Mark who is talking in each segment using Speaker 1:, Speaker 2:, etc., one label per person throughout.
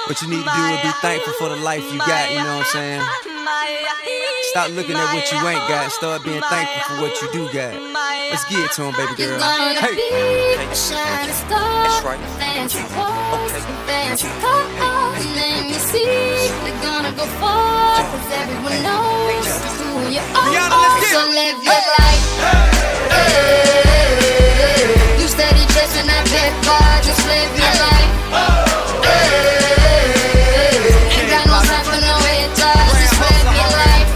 Speaker 1: What you need to do is be thankful for the life you got, you know what I'm saying? Stop looking at what you ain't got, start being thankful for what you do got. Let's get it to him, baby girl.
Speaker 2: Hey, that's right. Fancy cars, let me see. They're gonna go far, cause everyone knows who you are.
Speaker 1: Rihanna, let's get it.
Speaker 2: So live your life. You steady chasing that big car, just live your life. Ain't got no time for no haters, just live your life.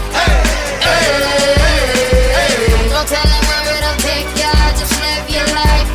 Speaker 2: Don't tell them where it'll take ya, just live your life.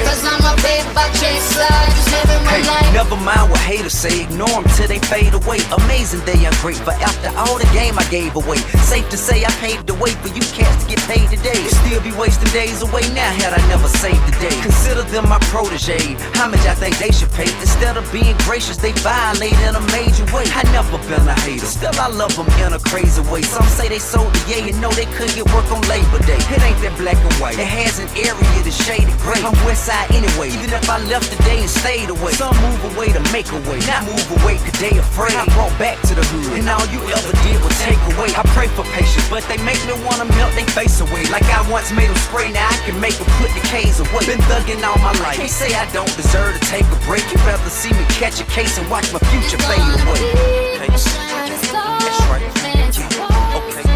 Speaker 2: Cause I'm a paper chaser, just living my life.
Speaker 3: Never mind what haters say, ignore them till they fade away. Amazing they ungrateful after all the game I gave away. Safe to say I paved the way for you cats to get paid today. Still be wasting days away now had I never saved the day. Consider them my protege, how much I think they should pay. Instead of being gracious, they violate in a major way. I never been a hater, still I love them in a crazy way. Some say they sold the yay and know they couldn't get work on Labor Day. It ain't that black and white, it has an area that's shaded gray. I'm west side anyway, even if I left today and stayed away. Some move away to make a way, not move away cause they afraid. I brought back to the hood, and all you ever did was take away. I pray for patience, but they make me wanna melt they face away. Like I once made them spray, now I can make them put the K's away. Been thugging all my life, can't say I don't deserve to take a break. You'd rather see me catch a case and watch my future fade away. Okay. That's right. Okay.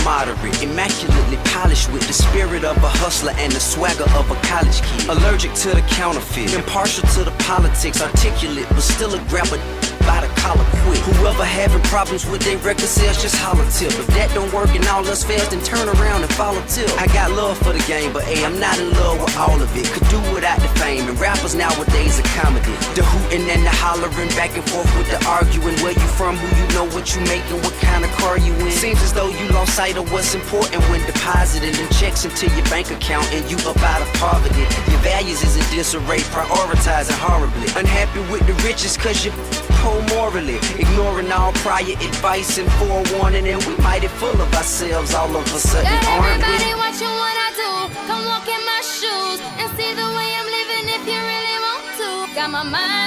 Speaker 3: Moderate, immaculately polished with the spirit of a hustler and the swagger of a college kid. Allergic to the counterfeit, impartial to the politics, articulate but still a grabber by the collar quick. Whoever having problems with their record sales, just holler tip. If that don't work and all else fails, then turn around and follow tip. I got love for the game, but hey, I'm not in love with all of it. Could do without the fame, and rappers nowadays are comedy. The hooting and the hollering, back and forth with the arguing. Where you from, who you know, what you making, what kind of car you in. Seems as though you lost sight of what's important when depositing them checks into your bank account and you up out of poverty. Your values is in disarray, prioritizing horribly. Unhappy with the riches cause you poor morally, ignoring all prior advice and forewarning, and we mighty full of ourselves all of a sudden, aren't we?
Speaker 2: Everybody watching what I do, come walk in my shoes and see the way I'm living if you really want to. Got my mind